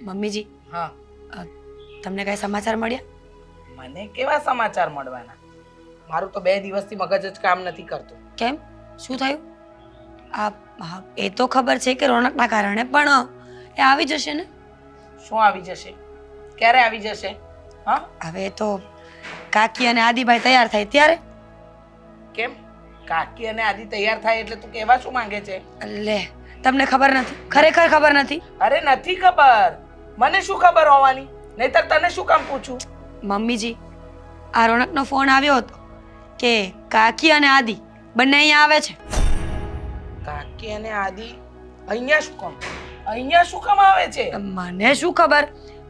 મમ્મીજી, હા, તમને કઈ સમાચાર મળ્યા? મને કેવા સમાચાર મળવાના? મારું તો 2 દિવસથી મગજ જ કામ નથી કરતું. કેમ? શું થયું? હા, એ તો ખબર છે કે રોનકના કારણે, પણ એ આવી જશે ને? શું આવી જશે? ક્યારે આવી જશે? હા, હવે તો કાકી અને આદિભાઈ તૈયાર થાય ત્યારે. કેમ? કાકી અને આદિ તૈયાર થાય એટલે તું કહેવા શું માંગે છે? લે, તમને ખબર નથી? ખરેખર ખબર નથી? અરે નથી ખબર. મને શું ખબર હોવાની? નહીતર તને શું કામ પૂછું? મમ્મીજી, આ રોનકનો ફોન આવ્યો હતો કે કાકી અને આદિ બંને અહીંયા આવે છે. કાકી અને આદિ અહીંયા શું કામ? અહીંયા શું કામ આવે છે? મને શું ખબર?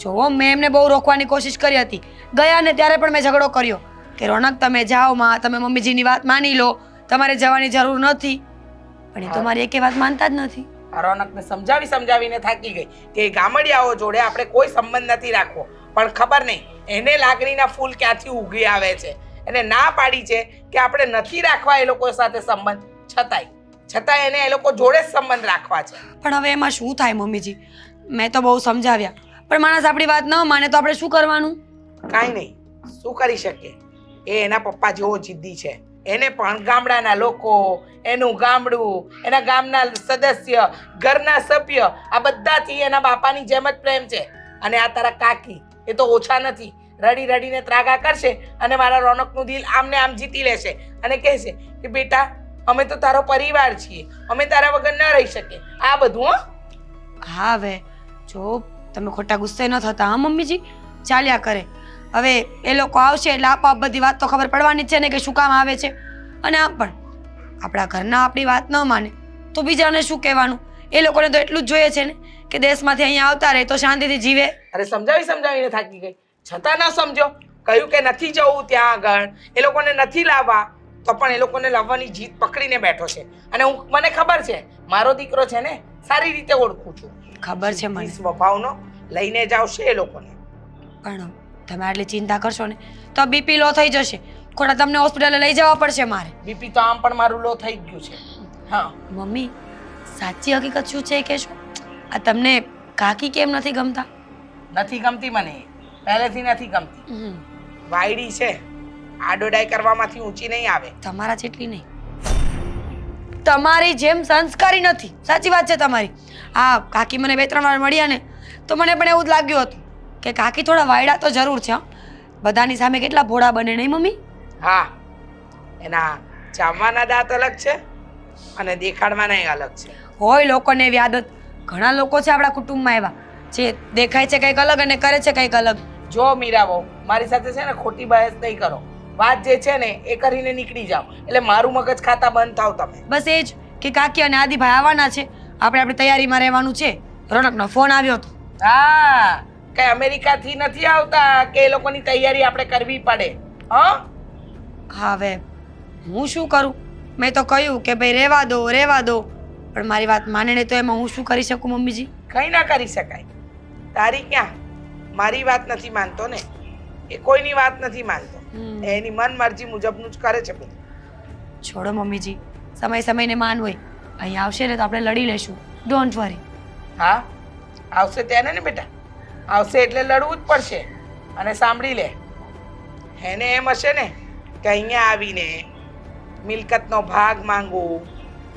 જો મેં એમને બહુ રોકવાની કોશિશ કરી હતી. ગયા ને ત્યારે પણ મેં ઝઘડો કર્યો કે રોનક તમે જાઓ માં, તમે મમ્મીજીની વાત માની લો, તમારે જવાની જરૂર નથી. પણ એ તો મારી એકે વાત માનતા જ નથી. આ રોનકને સમજાવીને થાકી ગઈ કે ગામડિયાઓ જોડે આપણે કોઈ સંબંધ નથી રાખવો. પણ ખબર નહીં એને લાગણીના ફૂલ ક્યાંથી ઉગી આવે છે. એને ના પાડી છે કે આપણે નથી રાખવા એ લોકો સાથે સંબંધ, છતાંય એને એ લોકો જોડે જ સંબંધ રાખવા છે. પણ હવે એમાં શું થાય મમ્મીજી? મેં તો બહુ સમજાવ્યા, પણ માણસ આપણી વાત ન માને તો આપણે શું કરવાનું? કાંઈ નહીં, શું કરી શકીએ? એ એના પપ્પા જેવો જિદ્દી છે. એને પણ ગામડાના લોકો, એનું ગામડું, એના ગામના સદસ્ય, ઘરના સભ્ય, આ બધાથી એના બાપાની જેમ જ પ્રેમ છે. અને આ તારા કાકી એ તો ઓછા નથી. રડીને ત્રાગા કરશે અને મારા રોનકનું દિલ આમને આમ જીતી લેશે અને કહેશે કે બેટા અમે તો તારો પરિવાર છીએ, અમે તારા વગર ન રહી શકીએ. આ બધું હા, હવે જો તમે ખોટા ગુસ્સે ન થતા. હા મમ્મીજી, ચાલ્યા કરે. હવે એ લોકો આવશે એટલે આપોઆપ બધી વાત તો ખબર પડવાની જ છે ને કે શું કામ આવે છે. અને આમ પણ આપણા ઘરના આપણી વાત ન માને તો બીજાને શું કહેવાનું? એ લોકોને તો એટલું જ જોઈએ છે ને કે દેશમાંથી અહીંયા આવતા રહે તો શાંતિથી જીવે. અરે સમજાવીને થાકી ગઈ, છતાં ન સમજો. કહ્યું કે નથી જવું ત્યાં આગળ, એ લોકોને નથી લાવવા, તો પણ એ લોકોને લાવવાની જીદ પકડીને બેઠો છે. અને મને ખબર છે, મારો દીકરો છે ને, સારી રીતે ઓળખું છું. ખબર છે મને. સ્વભાવનો લઈને જ આવશે એ લોકોને. પણ તમે આટલી ચિંતા કરશો ને તો બીપી લો થઈ જશે. ખોટા તમને હોસ્પિટલે લઈ જવા પડશે મારે. બીપી તો આમ પણ મારું લો થઈ ગયું છે. હા મમ્મી, સાચી હકીકત શું છે કે શું? આ તમને કાકી કેમ નથી ગમતા? નથી ગમતી મને, પહેલેથી નથી ગમતી. વાયડી છે, આડોડાઈ કરવામાંથી ઊંચી નહીં આવે. તમારા જેટલી નહીં, તમારી જેમ સંસ્કારી નથી. સાચી વાત છે તમારી. આ કાકી મને 2-3 વાર મળ્યા ને તો મને પણ એવું જ લાગ્યું હતું કે કાકી થોડા વાયડા તો જરૂર છે. બધાની સામે કેટલા ભોળા બને નહીં મમ્મી? હા, એના ચાવવાના દાંત અલગ છે અને દેખાડવાના અલગ છે. હોય લોકોને એવી આદત. ઘણા લોકો છે આપણા કુટુંબમાં એવા જે દેખાય છે કંઈક અલગ અને કરે છે કંઈક અલગ. જો મીરાબો, મારી સાથે છે ને ખોટી બહેસ નહીં કરો. વાત જે છે ને એ કરીને નીકળી જાઓ. એટલે મારું મગજ ખાતા બંધ થાવ તમે. બસ એ જ કે કાકી અને આદિભાઈ આવવાના છે, આપણે આપણી તૈયારીમાં રહેવાનું છે. રોનકનો ફોન આવ્યો હતો. હા, કઈ અમેરિકાથી નથી આવતા કે એ લોકોની તૈયારી આપણે કરવી પડે. હા, હવે હું શું કરું? મેં તો કહ્યું કે ભાઈ રહેવા દો, પણ મારી વાત માને નહીં તો એમાં હું શું કરી શકું મમ્મીજી? કંઈ ના કરી શકાય. તારી ક્યાં? મારી વાત નથી માનતો ને, એ કોઈની વાત નથી માનતો. એની મન મરજી મુજબનું જ કરે છે બધું. છોડો મમ્મીજી, સમયને માન હોય. અહીં આવશે ને તો આપણે લડી લેશું. Don't worry. હા, આવશે તેને ને બેટા, આવશે એટલે લડવું જ પડશે. અને સાંભળી લે, એને એમ હશે ને કે અહીંયા આવીને મિલકતનો ભાગ માંગવું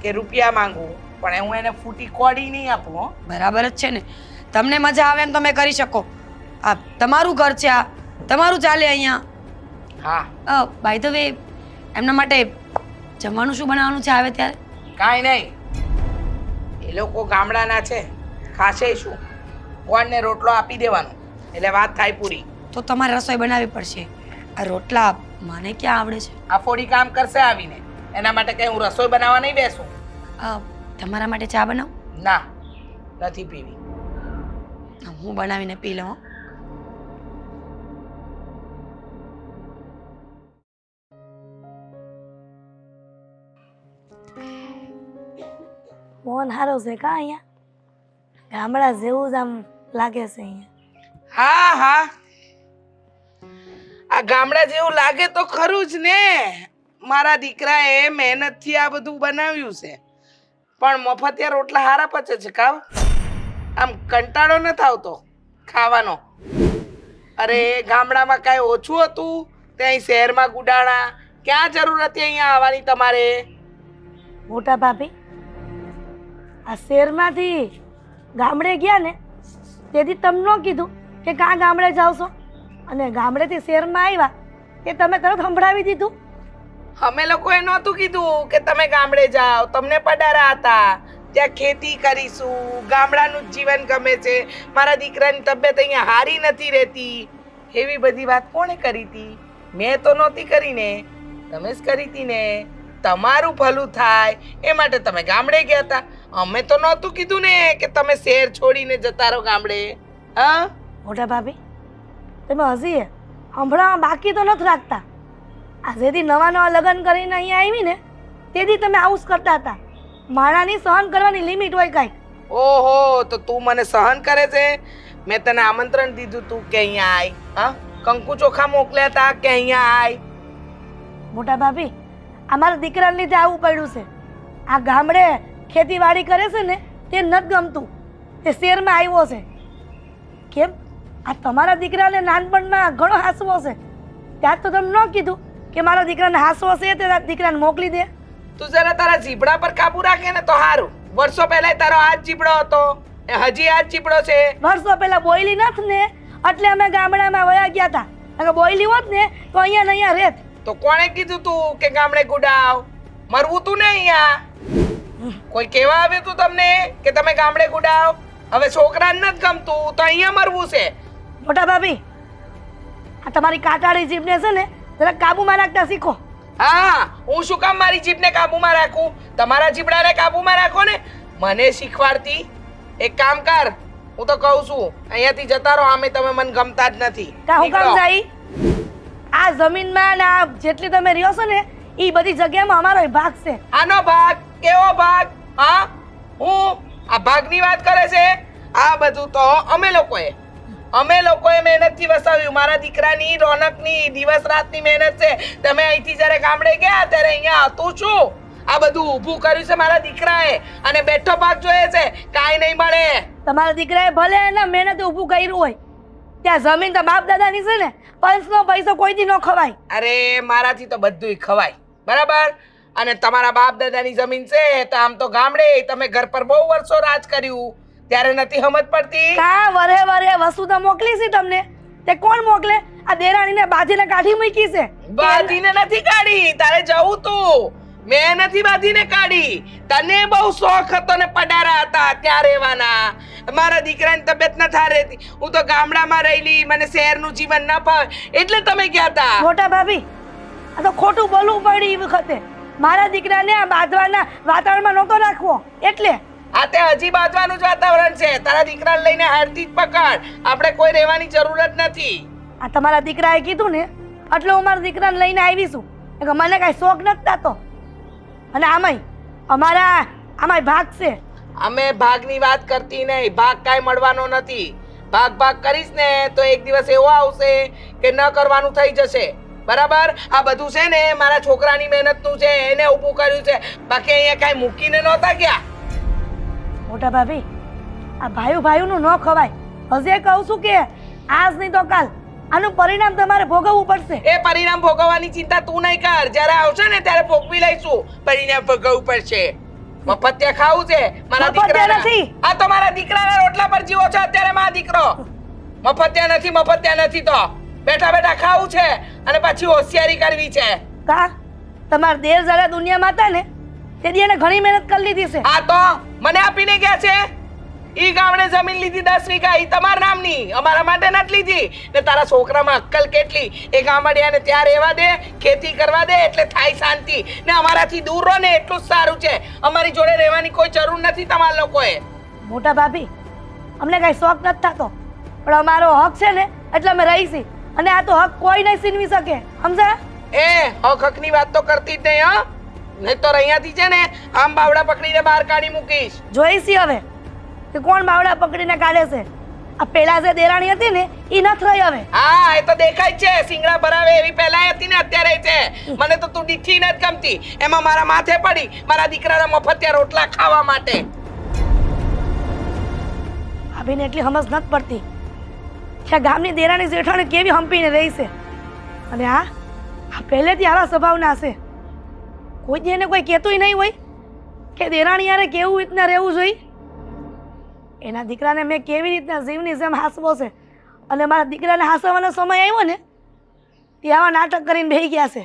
કે રૂપિયા માંગવું, પણ હું એને ફૂટી કોડી નહીં આપું. હો, બરાબર જ છે ને. તમને મજા આવે એમ તમે કરી શકો. આ તમારું ઘર છે, આ તમારું ચાલે અહીંયા. હા, બાય ધ વે, એમના માટે જમવાનું શું બનાવવાનું છે આવે ત્યારે? કાંઈ નહીં, એ લોકો ગામડાના છે, ખાશે શું? ગોળને રોટલો આપી દેવાનો એટલે વાત થાય પૂરી. તો તમારે રસોઈ બનાવવી પડશે. આ રોટલા મને ક્યાં આવડે છે? આ ફોડી કામ કરશે આવીને. એના માટે કઈ હું રસોઈ બનાવવા નહીં બેસું. તમારા માટે ચા બનાવું? ના, નથી પીવી. હું બનાવીને પી લઉં. મોહન હારો છે કા અહીંયા? ગામડા જેવું જ આમ લાગે છે અહીંયા. હા હા, આ ગામડા જેવું લાગે તો ખરું જ ને. મારા દીકરાએ મહેનતથી આ બધું બનાવ્યું છે, પણ મફતિયા રોટલા હારા પચે છે કાવ. આમ કંટાળો નથી આવતો. ખાવાનો. અરે ગામડામાં કાંઈ ઓછું હતું ત્યાં શહેરમાં ગુડાણા. ક્યાં જરૂર હતી અહીંયા આવવાની તમારે? મોટા ભાભી, આ શહેરમાંથી ગામડે ગયા ને તેથી તમને ન કીધું કે કાં ગામડે જાવ છો, અને ગામડેથી શહેરમાં આવ્યા તે તમે તરત સંભળાવી દીધું. અમે લોકોએ નહોતું કીધું કે તમે ગામડે જાઓ. તમને પડારા હતા ત્યાં ખેતી કરીશું, ગામડાનું જ જીવન ગમે છે, મારા દીકરાની તબિયત અહીંયા હારી નથી રહેતી, એવી બધી વાત કોણે કરી હતી? મેં તો નહોતી કરીને, તમે જ કરી હતી ને. તમારું ભલું થાય એ માટે તમે ગામડે ગયા હતા. અમે તો નહોતું કીધું ને કે તમે શહેર છોડીને જતા રહો ગામડે. હા મોટા ભાભી, તમે હજી સંભળાવવા બાકી તો નથી રાખતા. આ જેથી નવા નવા લગ્ન કરીને અહીંયા આવી ને તેથી તમે આવું જ કરતા હતા. માણાની સહન કરવાની લિમિટ હોય કાંઈક. ઓહો, તો તું મને સહન કરે છે? મેં તને આમંત્રણ દીધું તું કે અહીંયા આય. હા, કંકુ ચોખા મોકલ્યા હતા કે અહીંયા આય. મોટા ભાભી, અમારા દીકરાને લીધે આવું પડ્યું છે. આ ગામડે ખેતીવાડી કરે છે ને તે નથી ગમતું, તે શહેરમાં આવ્યો છે. કેમ? આ તમારા દીકરાને નાનપણમાં ઘણો હાસવો છે. ત્યાં તો તમે ન કીધું કે મારા દીકરાને હાસવો છે તે દીકરાને મોકલી દે. તું જરા તારા જીભડા પર કાબુ રાખે ને તો સારું. વર્ષો પહેલા તારો હાથ જીભડો હતો, એ હજી હાથ જીભડો છે. વર્ષો પહેલા બોયલી નથી ને એટલે અમે ગામડામાં વયા ગયા હતા. અગર બોયલી હોત ને તો અહીંયા ને અહીંયા રહેત. તો કોણે કીધું તું કે ગામડે ગુડાવ? મરવું તું ને અહીંયા? કોઈ કહેવા આવ્યું તું તમને કે તમે ગામડે ગુડાવ? હવે છોકરાને નથી ગમતું તો અહીંયા મરવું છે. મોટા ભાભી, આ તમારી કાટાળી જીભને છે ને જરા કાબુમાં રાખતા શીખો. હા, હું શું કામ મારી જીભને કાબુમાં રાખું? તમારા જીભડાને કાબુમાં રાખો ને. મને શીખવાડતી એક કામ કર, હું તો કહું છું અહીંયાથી જતા રહો. આમે તમે મને ગમતા જ નથી. હું કામ જાય? આ જમીનમાં ને આ જેટલી તમે રહ્યો છો ને એ બધી જગ્યામાં અમારો ભાગ છે. આનો ભાગ? કેવો ભાગ? હા, હું આ ભાગની વાત કરે છે? આ બધું તો અમે લોકોએ મહેનતથી વસાવ્યું. મારા દીકરાની રોનકની દિવસ રાતની મહેનત છે. તમે અહીંથી જ્યારે ગામડે ગયા ત્યારે અહીંયા હતું શું? આ બધું ઊભું કર્યું છે મારા દીકરાએ, અને બેઠો ભાગ જોઈએ છે. કાંઈ નહીં મળે. તમારા દીકરાએ ભલે એના મહેનતે ઊભું કર્યું હોય, ત્યાં જમીન તો બાપ દાદાની છે ને, પંચનો પૈસો કોઈથી ન ખવાય. અરે મારાથી તો બધુંય ખવાય, બરાબર? અને તમારા બાપ દાદાની જમીન છે તો આમ તો ગામડે તમે ઘર પર બહુ વર્ષો રાજ કર્યું, ત્યારે નથી સમજ પડતી? કા વરે વસુધા મોકલી છે તમને? તે કોણ મોકલે? આ દેરાણીને બાંધીને કાઢી મૂકી છે. બાંધીને નથી કાઢી, તારે જવું તું. મેં નથી બાંધીને કાઢી. તને બહુ શોખ હતો ને પડારા હતા ત્યાં રહેવાના. મારા દીકરાની તબિયત ન થાય રહેતી, હું તો ગામડામાં રહેલી, મને શહેરનું જીવન ન ભાવે એટલે તમે ગયા હતા. મોટા ભાભી, આ તો ખોટું બોલવું પડી એ વખતે. મારા દીકરાને આ બાંધવાના વાતાવરણમાં નહોતો રાખવો એટલે. આ તે હજી બાંધવાનું જ વાતાવરણ છે. તારા દીકરાને લઈને હારથી જ પકડ. આપણે કોઈ રહેવાની જરૂરત નથી. આ તમારા દીકરાએ કીધું ને એટલે હું મારા દીકરાને લઈને આવીશું. મને કાંઈ શોખ નથી થતો. અને આમાંય ભાગ છે. અમે ભાગની વાત કરતી નહીં. ભાગ કાંઈ મળવાનો નથી. ભાગ કરીશ ને તો એક દિવસ એવો આવશે કે ન કરવાનું થઈ જશે, બરાબર? આ બધું છે ને મારા છોકરાની મહેનતનું છે, એને ઊભું કર્યું છે. બાકી અહીંયા કાંઈ મૂકીને નહોતા ગયા. મોટા ભાભી, આ ભાઈઓનું ન ખવાય. હજી કહું છું કે આજ નહીં તો કાલ આનું પરિણામ તમારે ભોગવવું પડશે. એ પરિણામ ભોગવવાની ચિંતા તું નહીં કર. જ્યારે આવશે ને ત્યારે ભોગવી લઈશું. પરિણામ ભોગવવું પડશે. મફતિયા ખાવું છે મારા દીકરાના? આ તો મારા દીકરાના રોટલા પર જીવો છો અત્યારે મારા દીકરો. મફતિયા નથી તો બેઠા બેઠા ખાવું છે અને પછી હોશિયારી કરવી છે. કા તમારા દેર જરા દુનિયામાં હતા ને તેથી એને ઘણી મહેનત કરી લીધી છે. આ તો મને આપીને ગયા છે. ઈ ગામડે જમીન લીધી 10 વીઘા, ઈ તમારા નામની, અમારા માટે નથી લીધી. ને તારા છોકરામાં અક્કલ કેટલી? એ ગામડિયાને ત્યાં રહેવા દે, ખેતી કરવા દે એટલે થાય શાંતિ. ને અમારાથી દૂર રહો ને એટલું જ સારું છે. અમારી જોડે રહેવાની કોઈ જરૂર નથી તમારા લોકોએ. મોટા ભાભી, અમને કઈ શોખ નથી થતો, પણ અમારો હક છે ને એટલે અમે રહીશી. અને આ તો હક કોઈ નહીં છીનવી શકે, સમજ્યા? એ હકની વાત તો કરતી જ નહીં. હા, નહીં તો અહીંયાથી છે ને આમ બાવડા પકડીને બહાર કાઢી મૂકીશ. જોઈશી હવે કે કોણ બાવડા પકડીને કાઢે છે. આ પેલા જે દેરાણી હતી ને ઈ નથી રહી હવે. હા, એ તો દેખાય છે. સિંગડા ભરાવે એવી પહેલા હતી ને અત્યારે છે. મને તો તું દીઠી નથી ગમતી. એમાં મારા માથે પડી મારા દીકરાના મફતિયા રોટલા ખાવા માટે. ભાભીને એટલી સમજ નથી પડતી. કે આ ગામની દેરાણી જેઠાણી કેવી હંપીને રહી છે. અને આ પહેલેથી આવા સ્વભાવના છે. કોઈ દી એને કોઈ કહેતુંય નહીં હોય કે દેરાણી યારે કેવું રીતના રહેવું જોઈએ. એના દીકરાને મેં કેવી રીતના જીવની જેમ હાંસવો છે, અને મારા દીકરાને હાંસવાનો સમય આવ્યો ને તે આવા નાટક કરીને બેસી ગયા છે.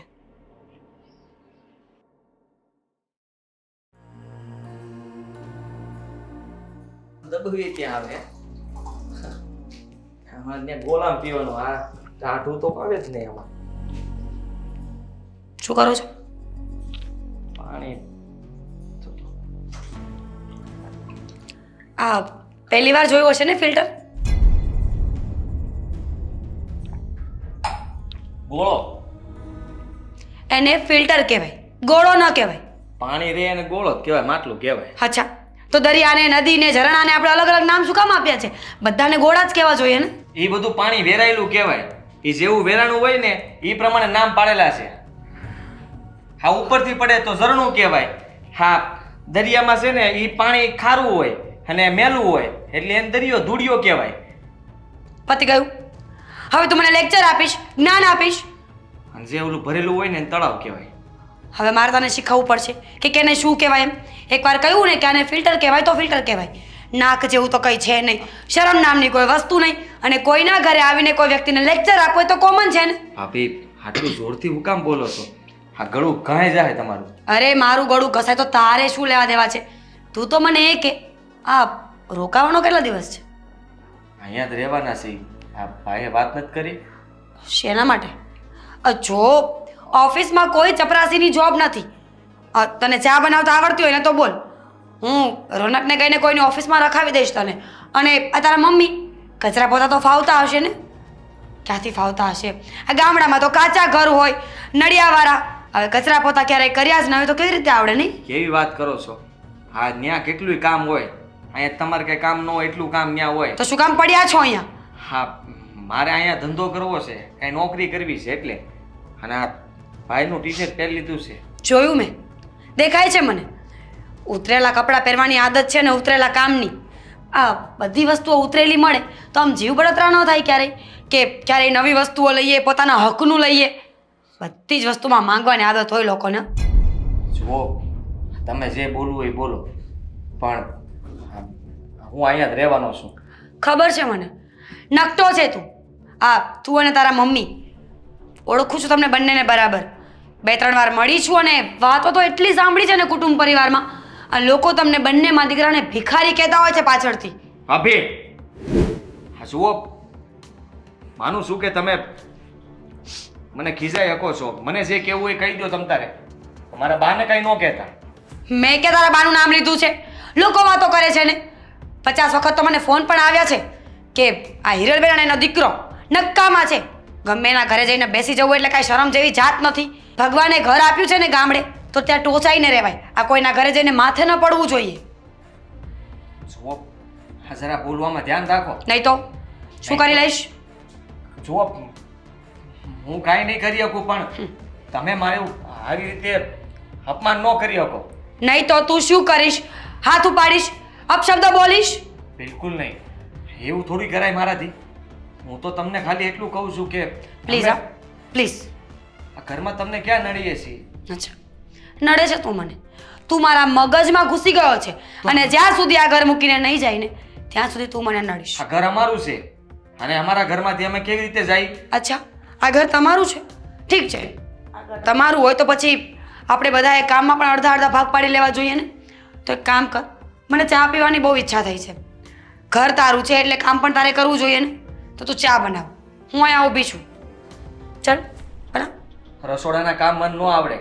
દબવી ત્યાં આવે આમાં ને ગોળામ પીવાનું આ ટાઢું તો આવે જ નહીં આમાં. શું કરો છો? પાણી આ પહેલી વાર જોયું હશે ને ફિલ્ટર? ગોળો એને ફિલ્ટર કહેવાય, ગોળો ન કહેવાય. પાણી રે અને ગોળો જ કહેવાય, માટલું કહેવાય. અચ્છા, તો દરિયાને, નદીને, ઝરણાને આપણે અલગ અલગ નામ શું કામ આપ્યા છે? બધાને ગોળા જ કહેવા જોઈએ ને? એ બધું પાણી વેરાયેલું કહેવાય. એ જેવું વેરાણું હોય ને એ પ્રમાણે નામ પાડેલા છે. હા, ઉપરથી પડે તો ઝરણું કહેવાય. હા, દરિયામાં છે ને એ પાણી ખારું હોય અને મેલું હોય એટલે એને દરિયો ધૂળિયો કહેવાય. પતી ગયું. હવે તું મને લેક્ચર આપીશ, જ્ઞાન આપીશ. અને જે ઓલું ભરેલું હોય ને એને તળાવ કહેવાય. હવે મારે તને શીખવવું પડશે કે કેને શું કહેવાય એમ. એકવાર કહ્યું ને કે આને ફિલ્ટર કહેવાય તો ફિલ્ટર કહેવાય. નાક જેવું તો કંઈ છે નહીં, શરમ નામની કોઈ વસ્તુ નહીં, અને કોઈના ઘરે આવીને કોઈ વ્યક્તિને લેક્ચર આપવો એ તો કોમન છે ને. ભાભી, આટલું જોરથી હું કામ બોલો છો? આ ગળું ઘાય જાય તમારું. અરે મારું ગળું ઘસાય તો તારે શું લેવા દેવા છે? તું તો મને એ કે આ રોકાવાનો કેટલા દિવસ છે? અહીંયા જ રહેવાના છે. આ ભાઈએ વાત નથી કરી? શેના માટે? જો ઓફિસમાં કોઈ ચપરાસીની જોબ નથી. તને ચા બનાવતા આવડતી હોય ને તો બોલ, હું રોનકને કહીને કોઈની ઓફિસમાં રખાવી દઈશ તને. અને આ તારા મમ્મી કચરા પોતા તો ફાવતા હશે ને? ક્યાંથી ફાવતા હશે? આ ગામડામાં તો કાચા ઘર હોય, નળિયાવાળા. હવે કચરા પોતા ક્યારેય કર્યા જ ન હોય તો કેવી રીતે આવડે નહીં? કેવી વાત કરો છો? હા, ત્યાં કેટલું કામ હોય. અહીંયા તમારે કઈ કામ ન હોય એટલું કામ ત્યાં હોય. તો શું કામ પડ્યા છો અહીંયા? હા, મારે અહીંયા ધંધો કરવો છે, કઈ નોકરી કરવી છે એટલે. અને આ ભાઈનું ટી શર્ટ પહેરી લીધું છે. જોયું મેં, દેખાય છે મને. ઉતરેલા કપડાં પહેરવાની આદત છે ને ઉતરેલા કામની. આ બધી વસ્તુઓ ઉતરેલી મળે તો આમ જીવ બળતરા ન થાય ક્યારેય, કે ક્યારેય નવી વસ્તુઓ લઈએ, પોતાના હકનું લઈએ. બધી જ વસ્તુમાં માંગવાની આદત હોય લોકોને. જુઓ, તમે જે બોલવું હોય બોલો, પણ હું અહીંયા જ રહેવાનો છું. ખબર છે મને, નકટો છે તું. તું અને તારા મમ્મી, ઓળખું છું તમને બંનેને બરાબર. 2-3 વાર મળી છું અને વાતો તો એટલી સાંભળી છે ને કુટુંબ પરિવારમાં. આ લોકો તમને બંનેમાં દીકરાને ભિખારી કહેતા હોય છે પાછળથી. ભાભી, હા જુઓ, માનું છું કે તમે મને ખીજાઈ શકો છો. મને જે કહેવું એ કહી દો તમ તારે. મારા બાને કઈ ન કહેતા. મેં કે તારા બાનું નામ લીધું છે? લોકો વાતો કરે છે ને. 50 વખત તો મને ફોન પણ આવ્યા છે કે આ હિરલબેન અને એનો દીકરો નક્કામાં છે. ગમે એના ઘરે જઈને બેસી જવું એટલે કાંઈ શરમ જેવી જાત નથી. ભગવાને ઘર આપ્યું છે ને ગામડે, તો ત્યાં ટોચાઈને રહેવાય. આ કોઈના ઘરે જઈને માથે ન પડવું જોઈએ. જુઓ, હા જરા બોલવામાં ધ્યાન રાખો. નહીં તો શું કરી લઈશ? જુઓ, હું કાંઈ નહીં કરી શકું, પણ તમે મારું આવી રીતે અપમાન ન કરી શકો. નહીં તો તું શું કરીશ? હાથ ઉપાડીશ? અપશબ્દ બોલીશ? બિલકુલ નહીં. એવું થોડી કરાય મારાથી. હું તો તમને ખાલી એટલું કહું છું કે પ્લીઝ, હા પ્લીઝ. આ ઘરમાં તમને ક્યાં નડીએ છીએ? અચ્છા, નડે છે તું મને? તું મારા મગજમાં ઘૂસી ગયો છે, અને જ્યાં સુધી આ ઘર મૂકીને નહીં જાય ને ત્યાં સુધી તું મને નડીશ. આ ઘર અમારું છે, અને અમારા ઘરમાંથી અમે કેવી રીતે જાય? અચ્છા, આ ઘર તમારું છે? ઠીક છે, તમારું હોય તો પછી આપણે બધાએ કામમાં પણ અડધા અડધા ભાગ પાડી લેવા જોઈએ ને. તો એક કામ કર, મને ચા પીવાની બહુ ઈચ્છા થઈ છે. ઘર તારું છે એટલે કામ પણ તારે કરવું જોઈએ ને. તો તું ચા બનાવ, હું અહીંયા ઊભી છું. ચાલ બના. રસોડાના કામ મન ન આવડે,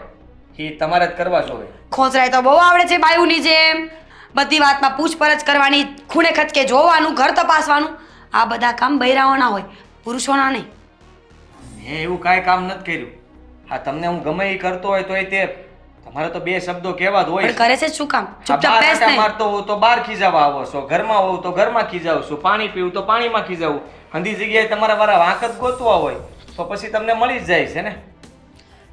એ તમારે જ કરવા જોઈએ. ખોસરાય તો બહુ આવડે છે બાયુની જેમ. બધી વાતમાં પૂછપરછ કરવાની, ખૂણે ખચકે જોવાનું, ઘર તપાસવાનું. આ બધા કામ બૈરાઓના હોય, પુરુષોના નહીં. મેં એવું કાંઈ કામ નથી કર્યું. હા, તમને હું ગમે એ કરતો હોય તો તે તમારે તો 2 શબ્દો કહેવા જ હોય. પણ કરે છે શું કામ? ચૂપચાપ બેસ ને. મારતો હોઉં તો બહાર ખીજાવા આવો છો, ઘરમાં હોઉં તો ઘરમાં ખીજાવું છું, પાણી પીવું તો પાણીમાં ખીજાવું. અંધી જગ્યાએ તમારા વાળા વાંક જ ગોતવા હોય તો પછી તમને મળી જ જાય છે ને.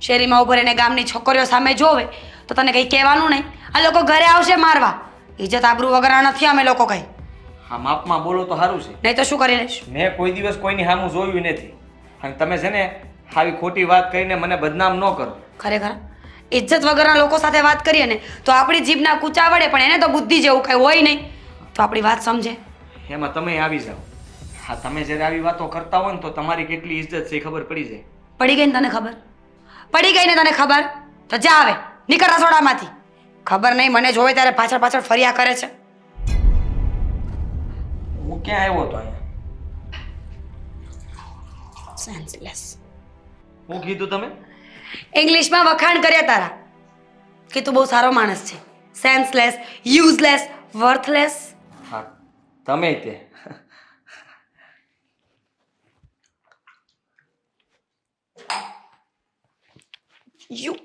શેરીમાં ઉભો રહીને ગામની છોકરીઓ સામે જોવે તો તને કંઈ કહેવાનું નહીં. આ લોકો ઘરે આવશે મારવા. ઇજ્જત આબરૂ વગરના નથી અમે લોકો કંઈ. હા માપમાં બોલો તો સારું છે. નહીં તો શું કરી લઈશ? મેં કોઈ દિવસ કોઈની સામું જોયું નથી. અને તમે છે ને આવી ખોટી વાત કરીને મને બદનામ ન કરો. ખરેખર ઇજ્જત વગરના લોકો સાથે વાત કરીએ ને તો આપણી જીભના કૂચા વડે, પણ એને તો બુદ્ધિ જેવું કંઈ હોય નહીં, તો આપણી વાત સમજે. એમાં તમે આવી જાઓ. હા તમે જ્યારે આવી વાતો કરતા હોય ને તો તમારી કેટલી ઇજ્જત છે એ ખબર પડી જાય. પડી ગઈ ને તને ખબર? પડી ગઈ ને તને ખબર? તો જા આવે, નીકળ રસોડામાંથી. ખબર નહીં મને જોવે ત્યારે પાછળ પાછળ ફર્યા કરે છે. હું ક્યાં આવ્યો હતો અહીંયા? સેન્સલેસ. હું કીધું તમે? ઇંગ્લિશમાં વખાણ કર્યા તારા કે તું બહુ સારો માણસ છે. Senseless, useless, વર્થલેસ. હા તમે તે. યુ